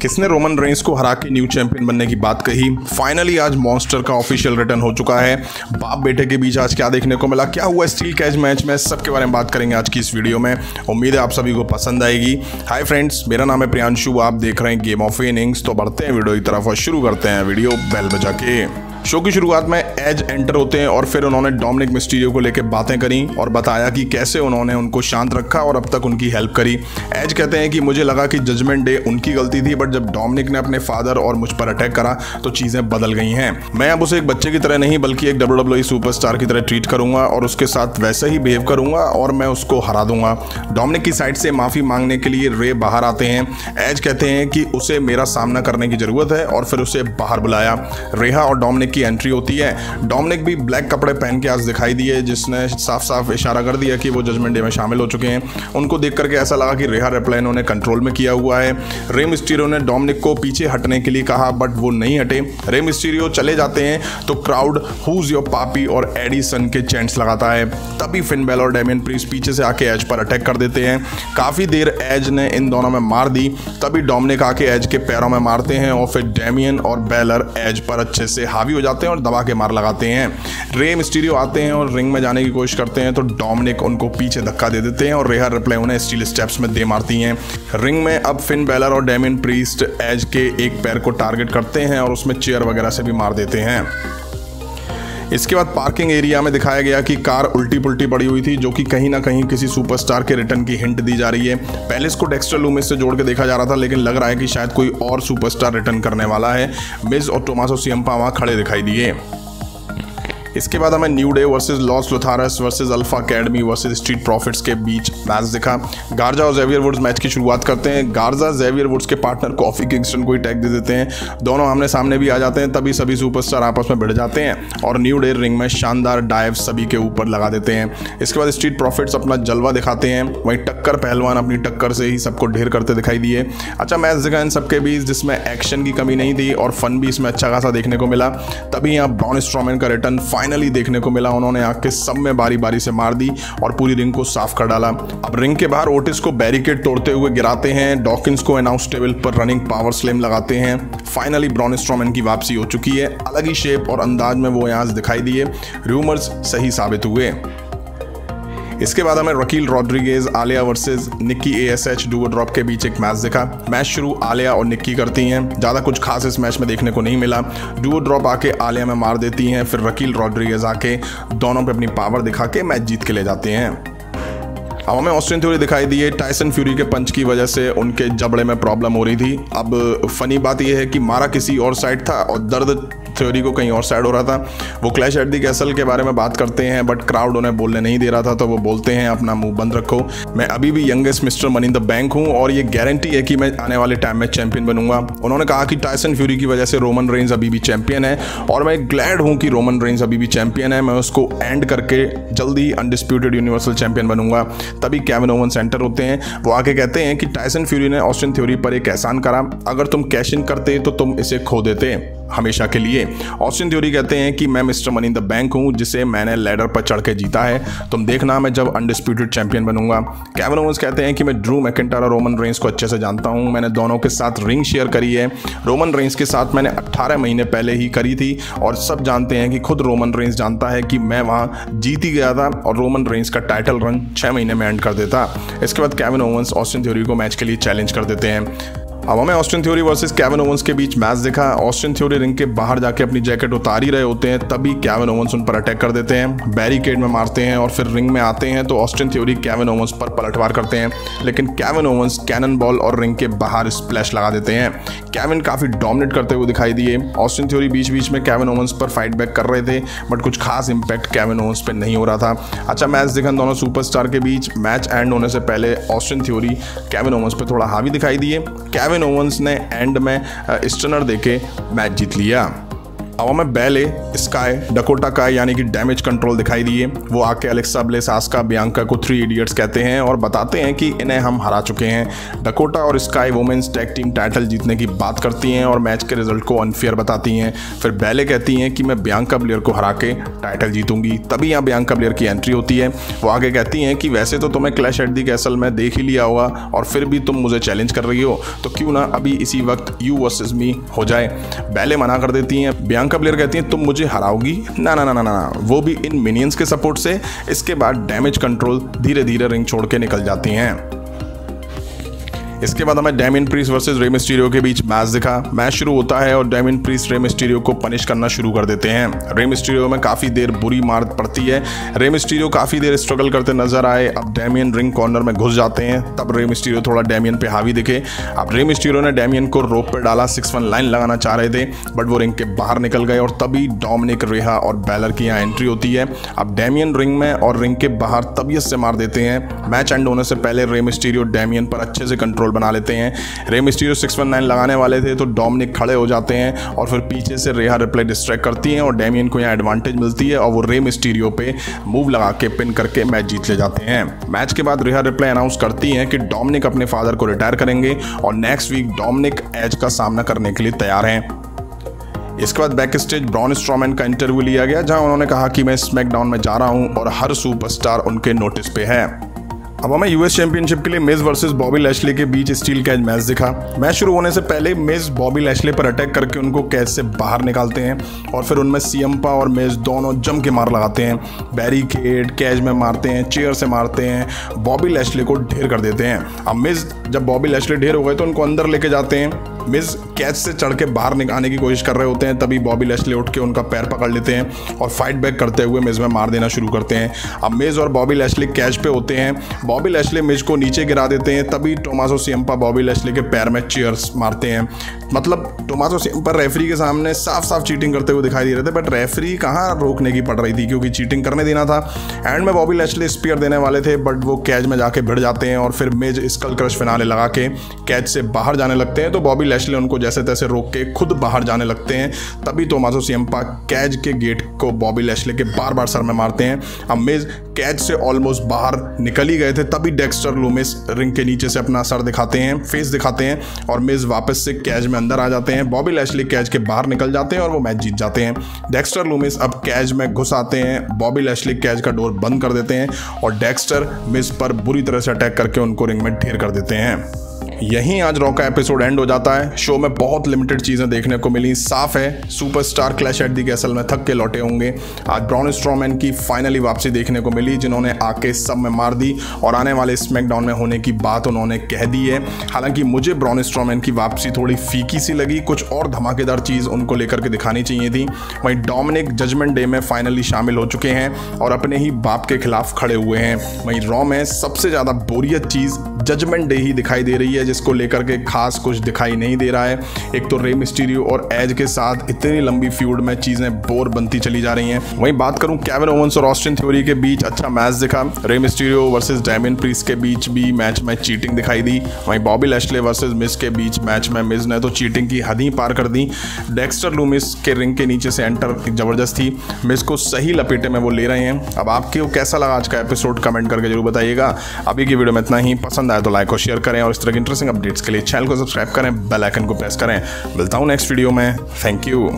किसने Roman Reigns को हरा के न्यू चैंपियन बनने की बात कही। फाइनली आज मॉन्स्टर का ऑफिशियल रिटर्न हो चुका है। बाप बेटे के बीच आज क्या देखने को मिला, क्या हुआ स्टील कैच मैच में, सबके बारे में बात करेंगे आज की इस वीडियो में। उम्मीद है आप सभी को पसंद आएगी। हाय फ्रेंड्स, मेरा नाम है प्रियांशु, आप देख रहे हैं गेम ऑफ इनिंग्स। तो बढ़ते हैं वीडियो की तरफ और शुरू करते हैं वीडियो बेल बजा के। शो की शुरुआत में एज एंटर होते हैं और फिर उन्होंने डोमिनिक मिस्टीरियो को लेकर बातें करी और बताया कि कैसे उन्होंने उनको शांत रखा और अब तक उनकी हेल्प करी। एज कहते हैं कि मुझे लगा कि जजमेंट डे उनकी गलती थी, बट जब डोमिनिक ने अपने फादर और मुझ पर अटैक करा तो चीज़ें बदल गई हैं। मैं अब उसे एक बच्चे की तरह नहीं बल्कि एक WWE सुपरस्टार की तरह ट्रीट करूंगा और उसके साथ वैसे ही बिहेव करूंगा और मैं उसको हरा दूंगा। डोमिनिक की साइड से माफ़ी मांगने के लिए रे बाहर आते हैं। एज कहते हैं कि उसे मेरा सामना करने की ज़रूरत है और फिर उसे बाहर बुलाया। रेहा और डोमिनिक की एंट्री होती है। डोमिनिक भी ब्लैक कपड़े पहन के आज दिखाई दिए, जिसने साफ साफ इशारा कर दिया कि वो जजमेंट डे में शामिल हो चुके हैं। उनको देख करके ऐसा लगा कि रेहा रिप्लाई उन्होंने कंट्रोल में किया हुआ है। रे मिस्टीरियो ने डोमिनिक को पीछे हटने के लिए कहा, बट वो नहीं हटे। रे मिस्टीरियो चले जाते हैं तो क्राउड हुज योर पापी और एडिसन के चैंट्स लगाता है। तभी फिन बैलर और डेमियन प्रीस्ट पीछे से आके एज पर अटैक कर देते हैं। काफ़ी देर एज ने इन दोनों में मार दी, तभी डोमिनिक आके एज के पैरों में मारते हैं और फिर डेमियन और बैलर एज पर अच्छे से हावी हो जाते हैं और दबा के मार लगाते हैं। रे मिस्टीरियो आते हैं और रिंग में जाने की कोशिश करते हैं तो डोमिनिक उनको पीछे धक्का दे देते हैं और रेहा रिप्लाई उन्हें स्टील स्टेप्स में दे मारती हैं। रिंग में अब फिन बैलर और डेमियन प्रीस्ट एज के एक पैर को टारगेट करते हैं और उसमें चेयर वगैरह से भी मार देते हैं। इसके बाद पार्किंग एरिया में दिखाया गया कि कार उल्टी पुल्टी पड़ी हुई थी, जो कि कहीं ना कहीं किसी सुपरस्टार के रिटर्न की हिंट दी जा रही है। पहले इसको डेक्स्टर लूमिस से जोड़ के देखा जा रहा था, लेकिन लग रहा है कि शायद कोई और सुपरस्टार रिटर्न करने वाला है। मिज और टोमासो सियम्पा वहाँ खड़े दिखाई दिए। इसके बाद हमें न्यू डे वर्सेस लॉस लुथारस versus alpha academy versus street profits के बीच मैच दिखा। गार्जा और जेवियर वुड्स मैच की शुरुआत करते हैं। गार्जा जेवियर वुड्स के पार्टनर कॉफी किंगस्टन को ही टैग दे देते हैं। दोनों आमने सामने भी आ जाते हैं, तभी सभी सुपरस्टार आपस में भिड़ जाते हैं और न्यू डे रिंग में शानदार डाइव सभी के ऊपर लगा देते हैं। इसके बाद स्ट्रीट प्रॉफिट्स अपना जलवा दिखाते हैं। वहीं टक्कर पहलवान अपनी टक्कर से ही सबको ढेर करते दिखाई दिए। अच्छा मैच दिखा इन सबके बीच, जिसमें एक्शन की कमी नहीं थी और फन भी इसमें अच्छा खासा देखने को मिला। तभी यहाँ ब्रॉन स्ट्रोमैन का रिटर्न फाइनली देखने को मिला। उन्होंने आके सब में बारी बारी से मार दी और पूरी रिंग को साफ कर डाला। अब रिंग के बाहर ओटिस को बैरिकेड तोड़ते हुए गिराते हैं। डॉकिंस को अनाउंस टेबल पर रनिंग पावर स्लैम लगाते हैं। फाइनली ब्रॉन स्ट्रोमैन की वापसी हो चुकी है। अलग ही शेप और अंदाज में वो यहाँ दिखाई दिए। रूमर्स सही साबित हुए। इसके बाद हमें Raquel Rodriguez Aliyah versus Nikki ASH duo drop के बीच एक मैच दिखा। मैच शुरू आलिया और निक्की करती हैं। ज़्यादा कुछ खास इस मैच में देखने को नहीं मिला। डुओ ड्रॉप आके आलिया में मार देती हैं, फिर रकील रॉड्रिगेज आके दोनों पे अपनी पावर दिखा के मैच जीत के ले जाते हैं। अब हमें ऑस्टिन थ्योरी दिखाई दी है। टाइसन फ्यूरी के पंच की वजह से उनके जबड़े में प्रॉब्लम हो रही थी। अब फनी बात यह है कि मारा किसी और साइड था और दर्द थ्योरी को कहीं और साइड हो रहा था। वो क्लैश एट दी कैसल के बारे में बात करते हैं, बट क्राउड उन्हें बोलने नहीं दे रहा था, तो वो बोलते हैं अपना मुंह बंद रखो, मैं अभी भी youngest mister money in the bank हूँ और ये गारंटी है कि मैं आने वाले टाइम में चैंपियन बनूंगा। उन्होंने कहा कि टाइसन फ्यूरी की वजह से रोमन रेंस अभी भी चैंपियन है और मैं ग्लैड हूँ कि रोमन रेंस अभी भी चैंपियन है। मैं उसको एंड करके जल्दी अनडिस्प्यूटेड यूनिवर्सल चैंपियन बनूंगा। तभी केविन ओवंस एंटर होते हैं। वो आके कहते हैं कि टाइसन फ्यूरी ने ऑस्टिन थ्योरी पर एक एहसान करा, अगर तुम कैश इन करते तो तुम इसे खो देते हमेशा के लिए। ऑस्टिन थ्योरी कहते हैं कि मैं mister money in the bank हूं, जिसे मैंने लैडर पर चढ़ के जीता है। तुम देखना मैं जब अनडिस्प्यूटेड चैंपियन बनूंगा। केविन ओवंस कहते हैं कि मैं ड्रू मैकिंटायर और रोमन रेंस को अच्छे से जानता हूं। मैंने दोनों के साथ रिंग शेयर करी है। रोमन रेंस के साथ मैंने 18 महीने पहले ही करी थी और सब जानते हैं कि खुद रोमन रेंस जानता है कि मैं वहां जीत ही गया था और रोमन रेंस का टाइटल रन 6 महीने में एंड कर देता। इसके बाद केविन ओवंस ऑस्टिन थ्योरी को मैच के लिए चैलेंज कर देते हैं। अब हमें Austin Theory versus Kevin Owens के बीच मैच दिखा। ऑस्टिन थ्योरी रिंग के बाहर जाके अपनी जैकेट उतार ही रहे होते हैं, तभी केविन ओवंस उन पर अटैक कर देते हैं, बैरिकेड में मारते हैं और फिर रिंग में आते हैं तो ऑस्टिन थ्योरी केविन ओवंस पर पलटवार करते हैं, लेकिन केविन ओवंस कैनन बॉल और रिंग के बाहर स्प्लैश लगा देते हैं। केविन काफ़ी डोमिनेट करते हुए दिखाई दिए। ऑस्टिन थ्योरी बीच बीच में केविन ओवंस पर फाइट बैक कर रहे थे, बट कुछ खास इंपैक्ट केविन ओवंस पर नहीं हो रहा था। अच्छा मैच दिखा दोनों सुपरस्टार के बीच। मैच एंड होने से पहले ऑस्टिन थ्योरी केविन ओवंस पर थोड़ा हावी दिखाई दिए। केविन ओवंस ने एंड में स्टनर देके मैच जीत लिया। अब हमें बेले, स्काई, डकोटा काय यानी कि डैमेज कंट्रोल दिखाई दिए। वो आके अलेक्सा ब्लेस, आस्का, बियांका को 3 इडियट्स कहते हैं और बताते हैं कि इन्हें हम हरा चुके हैं। डकोटा और Sky women's tag team title जीतने की बात करती हैं और मैच के रिजल्ट को अनफेयर बताती हैं। फिर बेले कहती हैं कि मैं बियांका ब्लेयर को हरा के टाइटल जीतूंगी। तभी यहाँ बियांका ब्लेयर की एंट्री होती है। वो आगे कहती हैं कि वैसे तो तुम्हें क्लैश एट दी कैसल में देख ही लिया होगा और फिर भी तुम मुझे चैलेंज कर रही हो, तो क्यों ना अभी इसी वक्त यू वर्सेस मी हो जाए। बेले मना कर देती हैं। बियांका ब्लेयर कहती हैं तुम मुझे हराओगी? ना ना ना ना ना, वो भी इन मिनियंस के सपोर्ट से। इसके बाद डैमेज कंट्रोल धीरे धीरे रिंग छोड़ के निकल जाती हैं। इसके बाद हमें Damien priest versus Rey Mysterio के बीच मैच दिखा। मैच शुरू होता है और डेमियन प्रीस्ट रे मिस्टीरियो को पनिश करना शुरू कर देते हैं। रे मिस्टीरियो में काफ़ी देर बुरी मार पड़ती है। रे मिस्टीरियो काफ़ी देर स्ट्रगल करते नजर आए। अब डेमियन रिंग कॉर्नर में घुस जाते हैं। तब रे मिस्टीरियो थोड़ा डेमियन पे हावी दिखे। अब रे मिस्टीरियो ने डेमियन को रोप पे डाला। 6-1 लाइन लगाना चाह रहे थे बट वो रिंग के बाहर निकल गए और तभी डोमिनिक, रेहा और बैलर की यहाँ एंट्री होती है। अब डेमियन रिंग में और रिंग के बाहर तबीयत से मार देते हैं। मैच एंड होने से पहले रे मिस्टीरियो डेमियन पर अच्छे से कंट्रोल बना लेते हैं। रे मिस्टीरियो 619 लगाने वाले थे तो डोमिनिक खड़े हो जाते हैं और फिर पीछे से रेहा रिप्ले डिस्ट्रैक्ट करती हैं और डेमियन को यहाँ एडवांटेज मिलती है और वो रे मिस्टीरियो पे मूव लगा के पिन करके मैच जीत ले जाते हैं। मैच के बाद रेहा रिप्ले अनाउंस करती हैं कि डोमिनिक अपने फादर को रिटायर करेंगे और नेक्स्ट वीक डोमिनिक एज का सामना करने के लिए तैयार हैं। इसके बाद बैक स्टेज ब्रॉन स्ट्रॉमैन का इंटरव्यू लिया गया जहां उन्होंने कहा कि मैं स्मैकडाउन में जा रहा हूं और हर सुपरस्टार उनके नोटिस पे है। अब हमें यूएस चैंपियनशिप के लिए मिज वर्सेस बॉबी लैशले के बीच स्टील कैच मैच दिखा। मैच शुरू होने से पहले मिज बॉबी लैशले पर अटैक करके उनको कैच से बाहर निकालते हैं और फिर उनमें सियम्पा और मिज दोनों जम के मार लगाते हैं। बैरिकेड, कैच में मारते हैं, चेयर से मारते हैं, बॉबी लैशले को ढेर कर देते हैं। अब मिज जब बॉबी लैशले ढेर हो गए तो उनको अंदर लेके जाते हैं। मिज कैच से चढ़ के बाहर निकालने की कोशिश कर रहे होते हैं, तभी बॉबी लैशले उठ के उनका पैर पकड़ लेते हैं और फाइट बैक करते हुए मिज में मार देना शुरू करते हैं। अब मिज और बॉबी लैशले कैच पे होते हैं। बॉबी लैशले मिज को नीचे गिरा देते हैं, तभी टोमासो सियम्पा बॉबी लैशले के पैर में चेयर्स मारते हैं। मतलब टोमासो सियम्पा रेफरी के सामने साफ साफ चीटिंग करते हुए दिखाई दे रहे थे बट रेफरी कहाँ रोकने की पड़ रही थी क्योंकि चीटिंग करने देना था। एंड में बॉबी लैशले स्पीयर देने वाले थे बट वो कैच में जाके भिड़ जाते हैं और फिर मिज स्कल क्रश फिनाले लगा के कैच से बाहर जाने लगते हैं तो बॉबी लैशले उनको जैसे तैसे रोक के खुद बाहर जाने लगते हैं। तभी टोमासो सियम्पा कैच के गेट को बॉबी लैशले के बार बार सर में मारते हैं। अब मिज कैच से ऑलमोस्ट बाहर निकल ही गए थे तभी डेक्स्टर लूमिस रिंग के नीचे से अपना सर दिखाते हैं, फेस दिखाते हैं और मिज वापस से कैच में अंदर आ जाते हैं। बॉबी लैशले कैच के बाहर निकल जाते हैं और वो मैच जीत जाते हैं। डेक्स्टर लूमिस अब कैच में घुस आते हैं। बॉबी लैशले कैच का डोर बंद कर देते हैं और डेक्स्टर मिज पर बुरी तरह से अटैक करके उनको रिंग में ढेर कर देते हैं। यहीं आज रॉ का एपिसोड एंड हो जाता है। शो में बहुत लिमिटेड चीज़ें देखने को मिली। साफ है superstar clash at the castle में थक के लौटे होंगे। आज ब्रॉन स्ट्रॉमैन की फाइनली वापसी देखने को मिली जिन्होंने आके सब में मार दी और आने वाले स्मैकडाउन में होने की बात उन्होंने कह दी है। हालांकि मुझे ब्रॉन स्ट्रॉमैन की वापसी थोड़ी फीकी सी लगी, कुछ और धमाकेदार चीज़ उनको लेकर के दिखानी चाहिए थी। वहीं डोमिनिक जजमेंट डे में फाइनली शामिल हो चुके हैं और अपने ही बाप के खिलाफ खड़े हुए हैं। वहीं रॉ में सबसे ज़्यादा बोरियत चीज़ जजमेंट डे ही दिखाई दे रही है जिसको लेकर के खास कुछ दिखाई नहीं दे रहा है। एक तो रे मिस्टीरियो और एज के साथ इतनी लंबी फ्यूड में चीज़ें बोर बनती चली जा रही हैं। वहीं बात करूं केविन ओवेंस और ऑस्टिन थ्योरी के बीच अच्छा मैच दिखा। Rey Mysterio versus Damien priest के बीच भी मैच में चीटिंग दिखाई दी। वहीं बॉबी लैशले वर्सेस मिज के बीच मैच में मिज ने तो चीटिंग की हद ही पार कर दी। डेक्स्टर लूमिस के रिंग के नीचे से एंटर जबरदस्त थी, मिज को सही लपेटे में वो ले रहे हैं। अब आपको कैसा लगा आज का एपिसोड कमेंट करके जरूर बताइएगा। अभी की वीडियो में इतना ही। पसंद आए तो लाइक और शेयर करें और इस तरह की इंटरेस्टिंग अपडेट्स के लिए चैनल को सब्सक्राइब करें, बेल आइकन को प्रेस करें। मिलता हूं नेक्स्ट वीडियो में। Thank you.